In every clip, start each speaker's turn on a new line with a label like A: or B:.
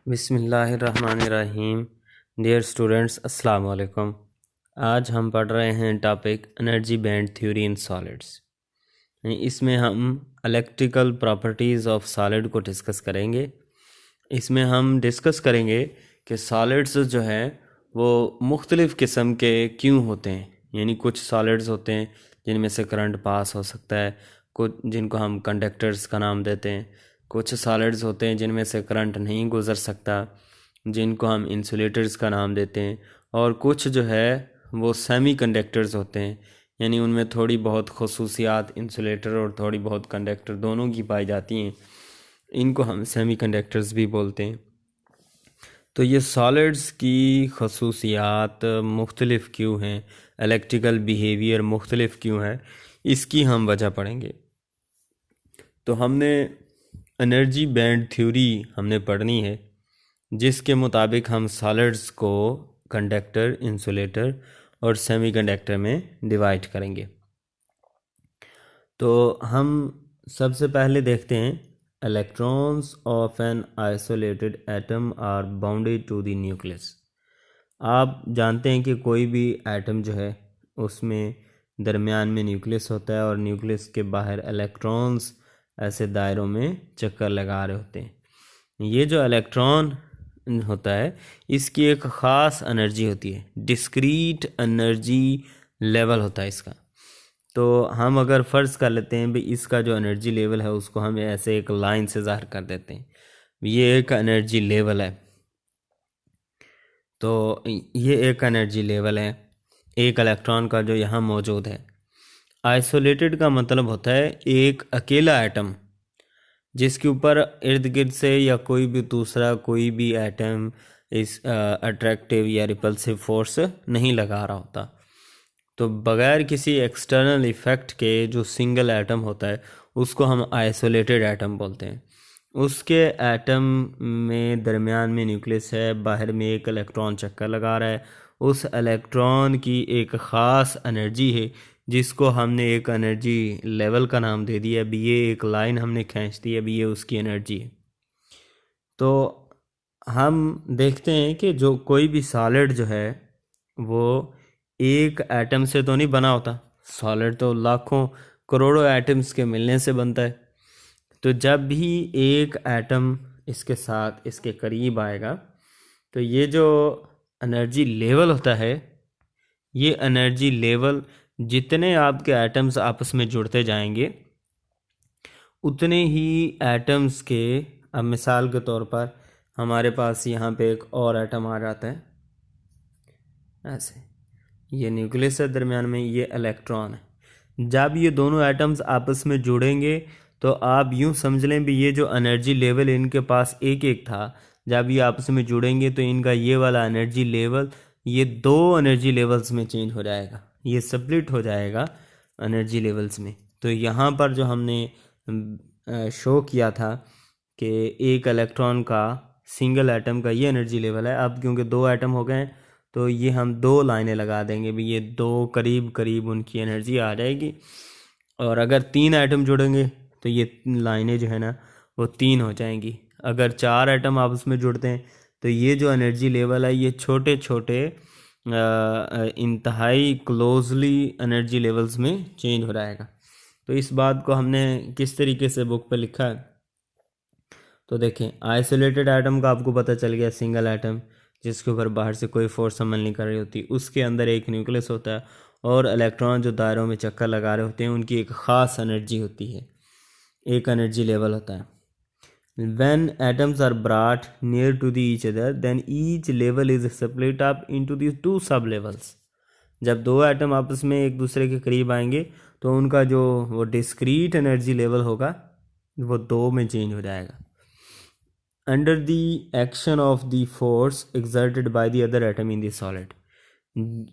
A: बिस्मिल्लाहिर्रहमानिर्रहीम। Dear students, अस्सलाम वालेकुम। आज हम पढ़ रहे हैं topic energy band theory in solids. इसमें हम इलेक्ट्रिकल प्रॉपर्टीज़ ऑफ सॉलिड को डिस्कस करेंगे। इसमें हम डिस्कस करेंगे कि सॉलिड्स जो हैं वो मुख्तलिफ़ किस्म के क्यों होते हैं। यानी कुछ सॉलिड्स होते हैं जिनमें से करंट पास हो सकता है, कुछ जिनको हम कंडक्टर्स का नाम देते हैं। कुछ सॉलिड्स होते हैं जिनमें से करंट नहीं गुज़र सकता, जिनको हम इंसुलेटर्स का नाम देते हैं। और कुछ जो है वो सेमी कंडक्टर्स होते हैं, यानी उनमें थोड़ी बहुत खसूसियात इंसुलेटर और थोड़ी बहुत कंडक्टर दोनों की पाई जाती हैं। इनको हम सेमी कंडक्टर्स भी बोलते हैं। तो ये सॉलिड्स की खसूसियात मुख्तलिफ़ क्यों हैं, इलेक्ट्रिकल बिहेवियर मुख्तलिफ़ क्यों है, इसकी हम वजह पढ़ेंगे। तो हमने एनर्जी बैंड थ्योरी हमने पढ़नी है, जिसके मुताबिक हम सॉलिड्स को कंडक्टर, इंसुलेटर और सेमीकंडक्टर में डिवाइड करेंगे। तो हम सबसे पहले देखते हैं, electrons of an isolated atom are bounded to the nucleus. आप जानते हैं कि कोई भी एटम जो है उसमें दरमियान में न्यूक्लियस होता है और न्यूक्लियस के बाहर इलेक्ट्रॉन्स ऐसे दायरों में चक्कर लगा रहे होते हैं। ये जो इलेक्ट्रॉन होता है इसकी एक ख़ास एनर्जी होती है, डिस्क्रीट एनर्जी लेवल होता है इसका। तो हम अगर फ़र्ज़ कर लेते हैं भाई इसका जो एनर्जी लेवल है उसको हम ऐसे एक लाइन से ज़ाहिर कर देते हैं, ये एक एनर्जी लेवल है। तो ये एक एनर्जी लेवल है एक इलेक्ट्रॉन का जो यहाँ मौजूद है। आइसोलेटेड का मतलब होता है एक अकेला एटम जिसके ऊपर इर्द गिर्द से या कोई भी दूसरा कोई भी एटम इस अट्रैक्टिव या रिपल्सिव फोर्स नहीं लगा रहा होता। तो बग़ैर किसी एक्सटर्नल इफ़ेक्ट के जो सिंगल एटम होता है उसको हम आइसोलेटेड एटम बोलते हैं। उसके एटम में दरमियान में न्यूक्लियस है, बाहर में एक इलेक्ट्रॉन चक्कर लगा रहा है। उस इलेक्ट्रॉन की एक ख़ास एनर्जी है जिसको हमने एक एनर्जी लेवल का नाम दे दिया। अभी ये एक लाइन हमने खींच दी, अभी ये उसकी एनर्जी है। तो हम देखते हैं कि जो कोई भी सॉलिड जो है वो एक एटम से तो नहीं बना होता। सॉलिड तो लाखों करोड़ों एटम्स के मिलने से बनता है। तो जब भी एक एटम इसके साथ इसके करीब आएगा तो ये जो एनर्जी लेवल होता है, ये एनर्जी लेवल जितने आपके एटम्स आपस में जुड़ते जाएंगे उतने ही एटम्स के, अब मिसाल के तौर पर हमारे पास यहाँ पे एक और एटम आ जाता है ऐसे, ये न्यूक्लियस है दरमियान में, ये इलेक्ट्रॉन है। जब ये दोनों एटम्स आपस में जुड़ेंगे तो आप यूँ समझ लें भी ये जो एनर्जी लेवल इनके पास एक एक था, जब ये आपस में जुड़ेंगे तो इनका ये वाला एनर्जी लेवल ये दो एनर्जी लेवल्स में चेंज हो जाएगा, ये स्प्लिट हो जाएगा एनर्जी लेवल्स में। तो यहाँ पर जो हमने शो किया था कि एक इलेक्ट्रॉन का सिंगल एटम का ये एनर्जी लेवल है। अब क्योंकि दो एटम हो गए हैं तो ये हम दो लाइनें लगा देंगे भी ये दो करीब करीब उनकी एनर्जी आ जाएगी। और अगर तीन एटम जुड़ेंगे तो ये लाइनें जो है ना वो तीन हो जाएंगी। अगर चार एटम आपस में जुड़ते हैं तो ये जो एनर्जी लेवल है ये छोटे छोटे इंतहाई क्लोजली एनर्जी लेवल्स में चेंज हो जाएगा। तो इस बात को हमने किस तरीके से बुक पे लिखा है, तो देखें, आइसोलेटेड एटम का आपको पता चल गया, सिंगल एटम जिसके ऊपर बाहर से कोई फोर्स अमल नहीं कर रही होती, उसके अंदर एक न्यूक्लियस होता है और इलेक्ट्रॉन जो दायरों में चक्कर लगा रहे होते हैं उनकी एक ख़ास एनर्जी होती है, एक एनर्जी लेवल होता है। When atoms are brought near to each other, then each level is split up into the two sub levels. जब दो एटम आपस में एक दूसरे के करीब आएंगे तो उनका जो वो डिस्क्रीट एनर्जी लेवल होगा वो दो में चेंज हो जाएगा, under the action of the force exerted by the other atom in the solid.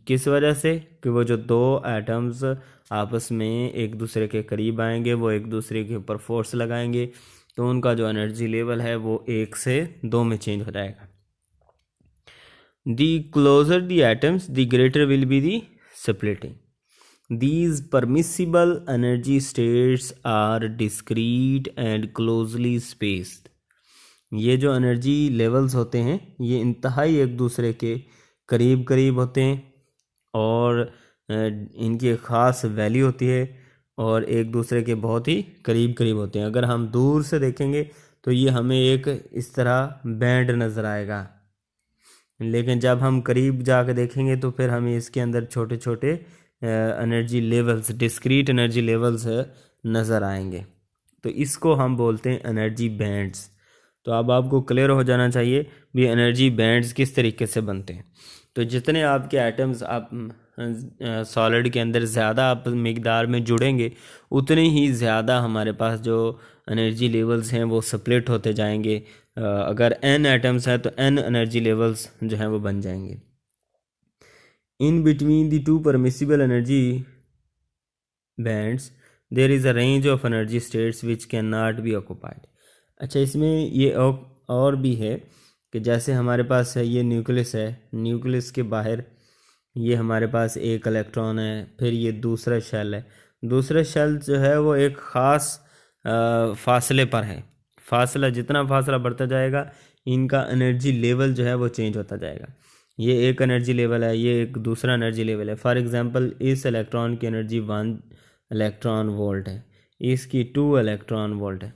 A: किस वजह से कि वो जो दो एटम्स आपस में एक दूसरे के करीब आएंगे वो एक दूसरे के ऊपर फोर्स लगाएंगे तो उनका जो एनर्जी लेवल है वो एक से दो में चेंज हो जाएगा। The closer the atoms the greater will be the splitting. These permissible energy states are discrete and closely spaced. ये जो एनर्जी लेवल्स होते हैं ये इंतहाई एक दूसरे के करीब करीब होते हैं और इनकी एक ख़ास वैल्यू होती है और एक दूसरे के बहुत ही करीब करीब होते हैं। अगर हम दूर से देखेंगे तो ये हमें एक इस तरह बैंड नज़र आएगा, लेकिन जब हम करीब जाकर देखेंगे तो फिर हमें इसके अंदर छोटे छोटे energy levels, discrete energy levels नज़र आएंगे। तो इसको हम बोलते हैं एनर्जी बैंड्स। तो अब आपको क्लियर हो जाना चाहिए भी एनर्जी बैंड्स किस तरीके से बनते हैं। तो जितने आपके एटम्स आप सॉलिड के अंदर ज़्यादा आप मिकदार में जुड़ेंगे उतने ही ज़्यादा हमारे पास जो एनर्जी लेवल्स हैं वो स्प्लिट होते जाएंगे। अगर n एटम्स हैं तो n एनर्जी लेवल्स जो हैं वो बन जाएंगे। In between the two permissible energy bands there is a range of energy states which can not be occupied. अच्छा, इसमें ये और भी है कि जैसे हमारे पास है ये न्यूक्लियस है, न्यूक्लियस के बाहर ये हमारे पास एक इलेक्ट्रॉन है, फिर ये दूसरा शेल है। दूसरा शेल जो है वो एक ख़ास फासले पर है। फासला जितना फासला बढ़ता जाएगा इनका एनर्जी लेवल जो है वो चेंज होता जाएगा। ये एक एनर्जी लेवल है, ये एक दूसरा एनर्जी लेवल है। फॉर एग्जांपल इस इलेक्ट्रॉन की एनर्जी 1 इलेक्ट्रॉन वोल्ट है, इसकी 2 इलेक्ट्रॉन वोल्ट है।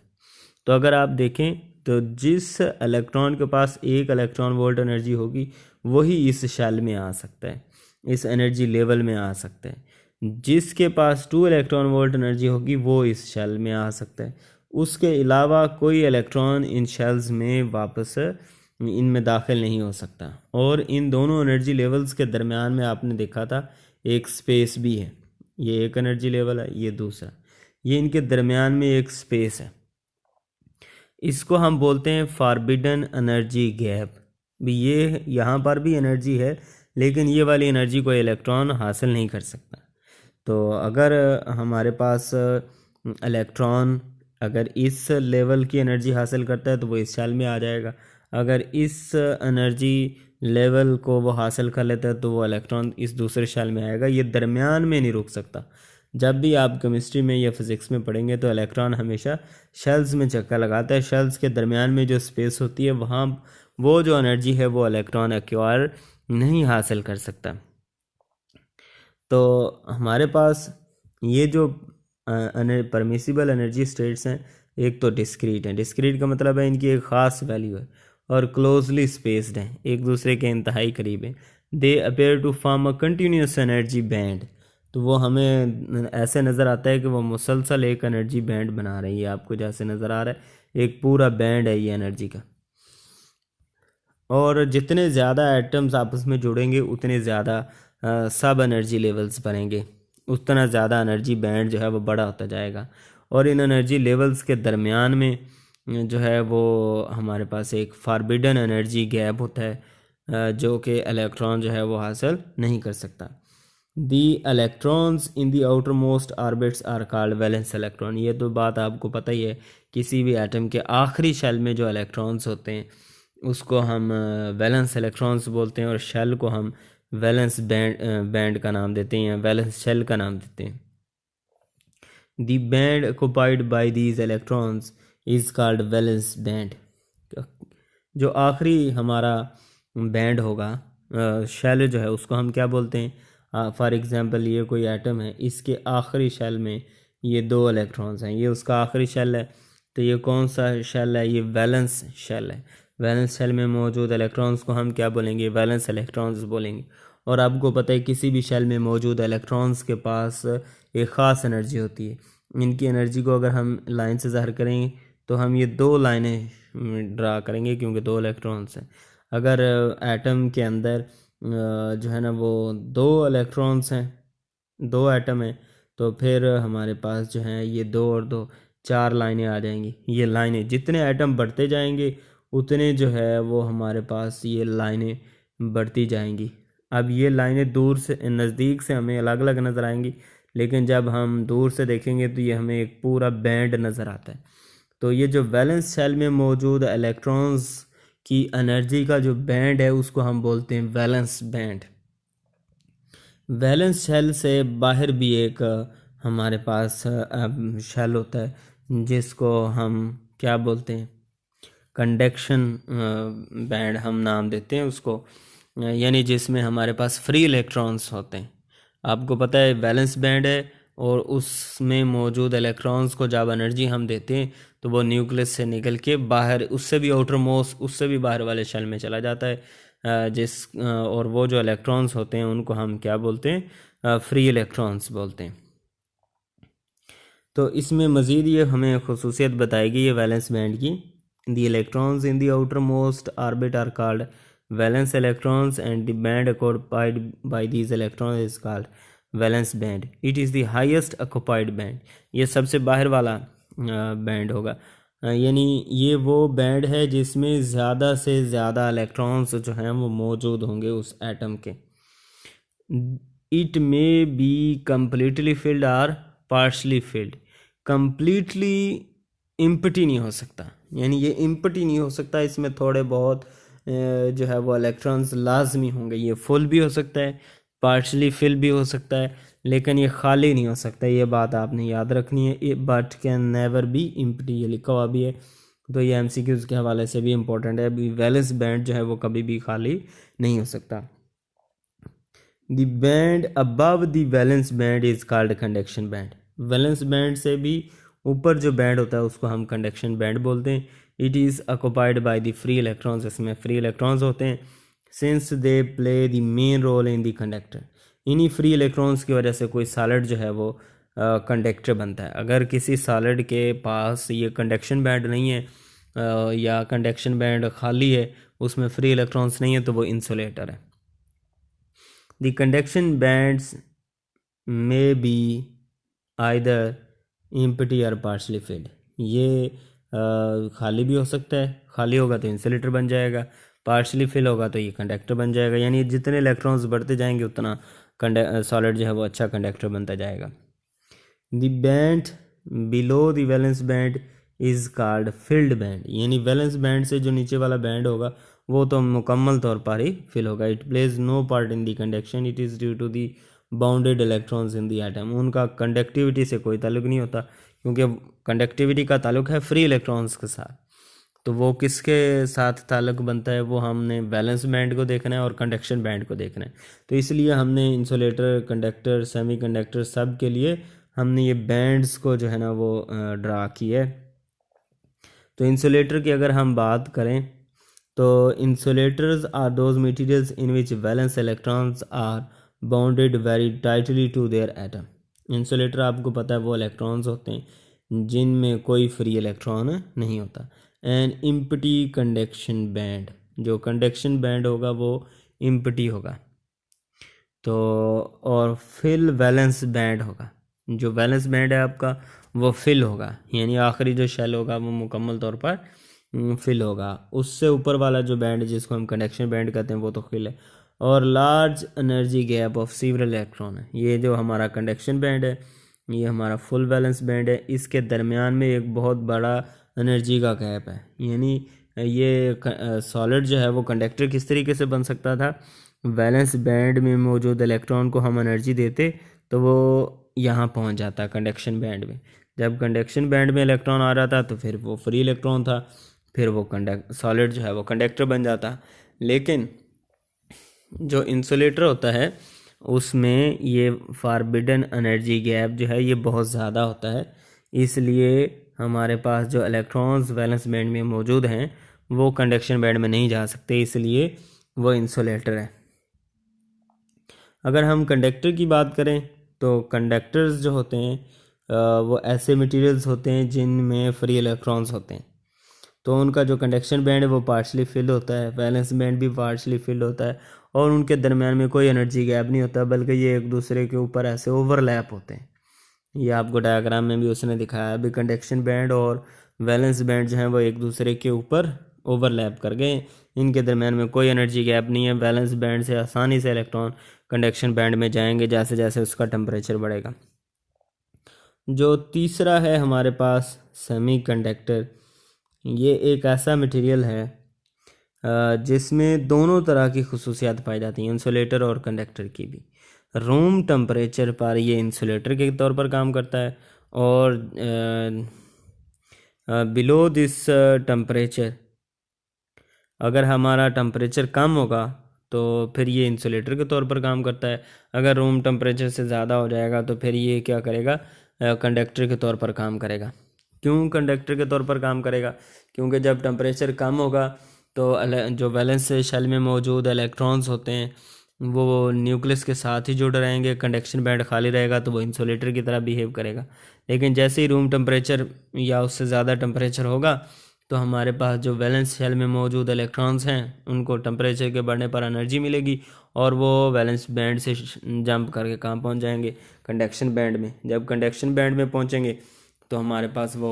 A: तो अगर आप देखें तो जिस इलेक्ट्रॉन के पास 1 इलेक्ट्रॉन वोल्ट एनर्जी होगी वही इस शेल में आ सकता है, इस एनर्जी लेवल में आ सकता है। जिसके पास 2 इलेक्ट्रॉन वोल्ट एनर्जी होगी वो इस शेल में आ सकता है। उसके अलावा कोई इलेक्ट्रॉन इन शेल्स में वापस इनमें दाखिल नहीं हो सकता। और इन दोनों एनर्जी लेवल्स के दरमियान में आपने देखा था एक स्पेस भी है। ये एक एनर्जी लेवल है, ये दूसरा, ये इनके दरमियान में एक स्पेस है। इसको हम बोलते हैं फॉरबिडन एनर्जी गैप। भी ये यहाँ पर भी एनर्जी है लेकिन ये वाली एनर्जी कोई इलेक्ट्रॉन हासिल नहीं कर सकता। तो अगर हमारे पास इलेक्ट्रॉन अगर इस लेवल की एनर्जी हासिल करता है तो वो इस शेल में आ जाएगा। अगर इस एनर्जी लेवल को वो हासिल कर लेता है तो वो इलेक्ट्रॉन इस दूसरे शेल में आएगा। ये दरमियान में नहीं रुक सकता। जब भी आप केमिस्ट्री में या फिज़िक्स में पढ़ेंगे तो इलेक्ट्रॉन हमेशा शेल्स में चक्कर लगाता है। शेल्स के दरमियान में जो स्पेस होती है वहाँ वो जो एनर्जी है वो इलेक्ट्रॉन एक्वायर नहीं हासिल कर सकता। तो हमारे पास ये जो परमिसिबल एनर्जी स्टेट्स हैं एक तो डिस्क्रीट हैं। डिस्क्रीट का मतलब है इनकी एक ख़ास वैल्यू है और क्लोजली स्पेस्ड हैं, एक दूसरे के इंतहाई करीब हैं। They appear to form a continuous energy band. तो वो हमें ऐसे नज़र आता है कि वो मुसलसल एक एनर्जी बैंड बना रही है। आपको जैसे नज़र आ रहा है एक पूरा बैंड है ये एनर्जी का। और जितने ज़्यादा एटम्स आपस में जुड़ेंगे उतने ज़्यादा सब एनर्जी लेवल्स बनेंगे, उतना ज़्यादा एनर्जी बैंड जो है वो बड़ा होता जाएगा। और इन एनर्जी लेवल्स के दरमियान में जो है वो हमारे पास एक फॉरबिडन एनर्जी गैप होता है जो कि इलेक्ट्रॉन जो है वो हासिल नहीं कर सकता। The electrons in the outermost orbits are called valence electron. ये तो बात आपको पता ही है, किसी भी एटम के आखिरी शेल में जो इलेक्ट्रॉन्स होते हैं उसको हम वैलेंस इलेक्ट्रॉन्स बोलते हैं और शेल को हम वैलेंस बैंड का नाम देते हैं या वैलेंस शेल का नाम देते हैं। The band occupied by these electrons is called valence band. जो आखिरी हमारा बैंड होगा शेल जो है उसको हम क्या बोलते हैं। फॉर एग्जांपल ये कोई एटम है, इसके आखिरी शेल में ये 2 इलेक्ट्रॉन्स हैं, ये उसका आखिरी शेल है। तो ये कौन सा शेल है? ये वैलेंस शेल है। वैलेंस शेल में मौजूद इलेक्ट्रॉन्स को हम क्या बोलेंगे? वैलेंस इलेक्ट्रॉन्स बोलेंगे। और आपको पता है किसी भी शेल में मौजूद इलेक्ट्रॉन्स के पास एक ख़ास एनर्जी होती है। इनकी एनर्जी को अगर हम लाइन से ज़ाहिर करेंगे तो हम ये 2 लाइनें ड्रा करेंगे क्योंकि 2 इलेक्ट्रॉन्स हैं। अगर एटम के अंदर जो है ना वो 2 इलेक्ट्रॉन्स हैं, 2 एटम हैं, तो फिर हमारे पास जो है ये 2 और 2 4 लाइनें आ जाएंगी। ये लाइनें जितने एटम बढ़ते जाएंगे उतने जो है वो हमारे पास ये लाइनें बढ़ती जाएंगी। अब ये लाइनें दूर से नज़दीक से हमें अलग अलग नज़र आएंगी, लेकिन जब हम दूर से देखेंगे तो ये हमें एक पूरा बैंड नज़र आता है। तो ये जो वैलेंस शेल में मौजूद इलेक्ट्रॉन्स की एनर्जी का जो बैंड है उसको हम बोलते हैं वैलेंस बैंड। वैलेंस शेल से बाहर भी एक हमारे पास शेल होता है जिसको हम क्या बोलते हैं? कंडक्शन बैंड हम नाम देते हैं उसको, यानी जिसमें हमारे पास फ्री इलेक्ट्रॉन्स होते हैं। आपको पता है वैलेंस बैंड है और उसमें मौजूद इलेक्ट्रॉन्स को जब एनर्जी हम देते हैं तो वो न्यूक्लियस से निकल के बाहर, उससे भी आउटर मोस्ट, उससे भी बाहर वाले शेल में चला जाता है, और वो जो इलेक्ट्रॉन्स होते हैं उनको हम क्या बोलते हैं, फ्री इलेक्ट्रॉन्स बोलते हैं। तो इसमें मज़ीद ये हमें खसूसियत बताएगी ये वैलेंस बैंड की। The electrons in the outermost orbit are called valence electrons and the band occupied by these electrons is called valence band. It is the highest occupied band, ये सबसे बाहर वाला बैंड होगा, यानी ये वो band है जिसमें ज़्यादा से ज़्यादा इलेक्ट्रॉन्स जो हैं वो मौजूद होंगे उस एटम के। It may be completely filled or partially filled. Completely empty नहीं हो सकता, यानी ये इम्पटी नहीं हो सकता, इसमें थोड़े बहुत जो है वो इलेक्ट्रॉन्स लाजमी होंगे। ये फुल भी हो सकता है, पार्शली फिल भी हो सकता है, लेकिन ये खाली नहीं हो सकता, ये बात आपने याद रखनी है। But can never be empty, ये लिखा हुआ भी है, तो ये एमसीक्यूज़ के हवाले से भी इम्पोर्टेंट है। अभी वैलेंस बैंड जो है वो कभी भी खाली नहीं हो सकता। The band above the valence band is called conduction band. Valence band से भी ऊपर जो बैंड होता है उसको हम कंडक्शन बैंड बोलते हैं। It is occupied by the free electrons, इसमें फ्री इलेक्ट्रॉन्स होते हैं। Since they play the main role in the conductor, इन्हीं फ्री इलेक्ट्रॉन्स की वजह से कोई सॉलिड जो है वो कंडक्टर बनता है। अगर किसी सॉलिड के पास ये कंडक्शन बैंड नहीं है या कंडक्शन बैंड खाली है, उसमें फ्री इलेक्ट्रॉन्स नहीं है, तो वो इंसुलेटर है। The conduction bands may be either empty or partially filled। ये खाली भी हो सकता है, खाली होगा तो इंसुलेटर बन जाएगा, पार्शली फिल होगा तो ये कंडक्टर बन जाएगा, यानी जितने इलेक्ट्रॉन्स बढ़ते जाएंगे उतना सॉलिड जो है वो अच्छा कंडक्टर बनता जाएगा। The band below the valence band is called field band, यानी वैलेंस बैंड से जो नीचे वाला बैंड होगा वो तो मुकम्मल तौर पर ही फिल होगा। It plays no part in the conduction, it is due to the bounded electrons in the atom. उनका कंडक्टिविटी से कोई ताल्लुक नहीं होता, क्योंकि कंडक्टिविटी का ताल्लुक है फ्री इलेक्ट्रॉन्स के साथ। तो वो किसके साथ ताल्लुक बनता है, वो हमने वैलेंस बैंड को देखना है और कंडक्शन बैंड को देखना है। तो इसलिए हमने इंसुलेटर, कंडक्टर, सेमी कंडक्टर सब के लिए हमने ये बैंड्स को जो है ना वो ड्रा की है। तो इंसुलेटर की अगर हम बात करें तो insulators are those materials in which valence electrons are bounded very tightly to their atom. Insulator आपको पता है वो इलेक्ट्रॉन्स होते हैं जिनमें कोई फ्री इलेक्ट्रॉन नहीं होता। एंड इम्पटी कंडक्शन बैंड, जो कंडक्शन बैंड होगा वो इम्पटी होगा। तो और फिल वैलेंस बैंड होगा, जो वैलेंस बैंड है आपका वो फिल होगा, यानी आखिरी जो शेल होगा वो मुकम्मल तौर पर फिल होगा। उससे ऊपर वाला जो बैंड है जिसको हम कंडक्शन बैंड कहते हैं वो तो फिल है। और large energy gap of several electron है, ये जो हमारा कंडक्शन बैंड है, ये हमारा फुल वैलेंस बैंड है, इसके दरमियान में एक बहुत बड़ा एनर्जी का गैप है। यानी ये सॉलिड जो है वो कंडक्टर किस तरीके से बन सकता था, वैलेंस बैंड में मौजूद इलेक्ट्रॉन को हम एनर्जी देते तो वो यहाँ पहुँच जाता कंडक्शन बैंड में। जब कंडक्शन बैंड में इलेक्ट्रॉन आ रहा था तो फिर वो फ्री इलेक्ट्रॉन था, फिर वो सॉलिड जो है वो कंडक्टर बन जाता। लेकिन जो इंसुलेटर होता है उसमें ये फॉरबिडन एनर्जी गैप जो है ये बहुत ज़्यादा होता है, इसलिए हमारे पास जो इलेक्ट्रॉन्स वैलेंस बैंड में मौजूद हैं वो कंडक्शन बैंड में नहीं जा सकते, इसलिए वो इंसुलेटर है। अगर हम कंडक्टर की बात करें तो कंडक्टर्स जो होते हैं वो ऐसे मटेरियल्स होते हैं जिनमें फ्री इलेक्ट्रॉन्स होते हैं। तो उनका जो कंडक्शन बैंड है वो पार्शली फिल होता है, वैलेंस बैंड भी पार्शली फिल होता है, और उनके दरमियान में कोई एनर्जी गैप नहीं होता, बल्कि ये एक दूसरे के ऊपर ऐसे ओवरलैप होते हैं। ये आपको डायग्राम में भी उसने दिखाया। अभी कंडक्शन बैंड और वैलेंस बैंड जो है वो एक दूसरे के ऊपर ओवरलैप कर गए, इनके दरमियान में कोई एनर्जी गैप नहीं है। वैलेंस बैंड से आसानी से इलेक्ट्रॉन कंडक्शन बैंड में जाएंगे जैसे जैसे उसका टेम्परेचर बढ़ेगा। जो तीसरा है हमारे पास सेमी कंडक्टर, ये एक ऐसा मटेरियल है जिसमें दोनों तरह की खसूसियात पाई जाती हैं, इंसुलेटर और कंडक्टर की भी। रूम टेम्परेचर पर ये इंसुलेटर के तौर पर काम करता है, और बिलो दिस टेम्परेचर अगर हमारा टेम्परेचर कम होगा तो फिर ये इंसुलेटर के तौर पर काम करता है। अगर रूम टेम्परेचर से ज़्यादा हो जाएगा तो फिर ये क्या करेगा, कंडक्टर के तौर पर काम करेगा। क्यों कंडक्टर के तौर पर काम करेगा? क्योंकि जब टेम्परेचर कम होगा तो जो वैलेंस शेल में मौजूद इलेक्ट्रॉन्स होते हैं वो न्यूक्लियस के साथ ही जुड़ रहेंगे, कंडक्शन बैंड खाली रहेगा तो वो इंसुलेटर की तरह बिहेव करेगा। लेकिन जैसे ही रूम टेम्परेचर या उससे ज़्यादा टेम्परेचर होगा तो हमारे पास जो वैलेंस शेल में मौजूद इलेक्ट्रॉन्स हैं उनको टेम्परेचर के बढ़ने पर एनर्जी मिलेगी और वो वैलेंस बैंड से जंप करके कहाँ पहुंच जाएंगे, कंडक्शन बैंड में। जब कंडक्शन बैंड में पहुंचेंगे तो हमारे पास वो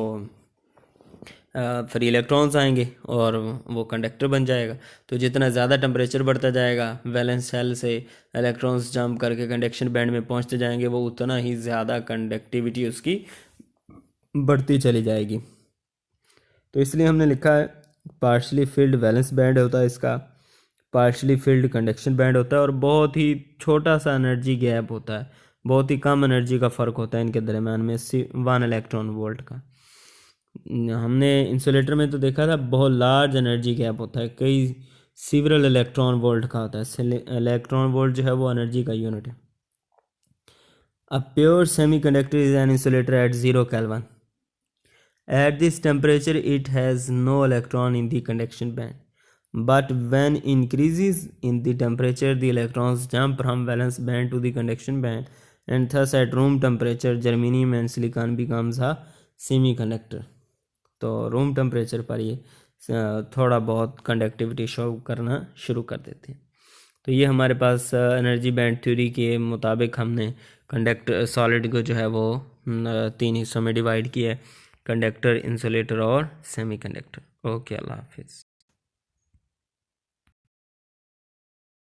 A: फ्री इलेक्ट्रॉन्स आएंगे और वो कंडक्टर बन जाएगा। तो जितना ज़्यादा टेम्परेचर बढ़ता जाएगा वैलेंस शेल से इलेक्ट्रॉन्स जंप करके कंडक्शन बैंड में पहुंचते जाएंगे, वो उतना ही ज़्यादा कंडक्टिविटी उसकी बढ़ती चली जाएगी। तो इसलिए हमने लिखा है पार्शली फिल्ड वैलेंस बैंड होता है इसका, पार्शली फिल्ड कंडक्शन बैंड होता है और बहुत ही छोटा सा एनर्जी गैप होता है, बहुत ही कम एनर्जी का फ़र्क होता है इनके दरम्यान में 1 इलेक्ट्रॉन वोल्ट का। हमने इंसुलेटर में तो देखा था बहुत लार्ज एनर्जी गैप होता है, कई सीवरल इलेक्ट्रॉन वोल्ट का होता है। इलेक्ट्रॉन वोल्ट जो है वो एनर्जी का यूनिट है। A pure semiconductor is an insulator at 0 kelvin. At this temperature it has no electron in the conduction band, but when increases in the temperature the electrons jump from valence band to the conduction band, and thus at room temperature germanium and silicon becomes a semiconductor। तो room temperature पर ये थोड़ा बहुत conductivity show करना शुरू कर देते हैं। तो ये हमारे पास एनर्जी बैंड थ्योरी के मुताबिक हमने कंडक्टर सॉलिड को जो है वो 3 हिस्सों में डिवाइड किया है, कंडक्टर, इंसुलेटर और सेमीकंडक्टर। ओके, अल्लाह हाफिज़।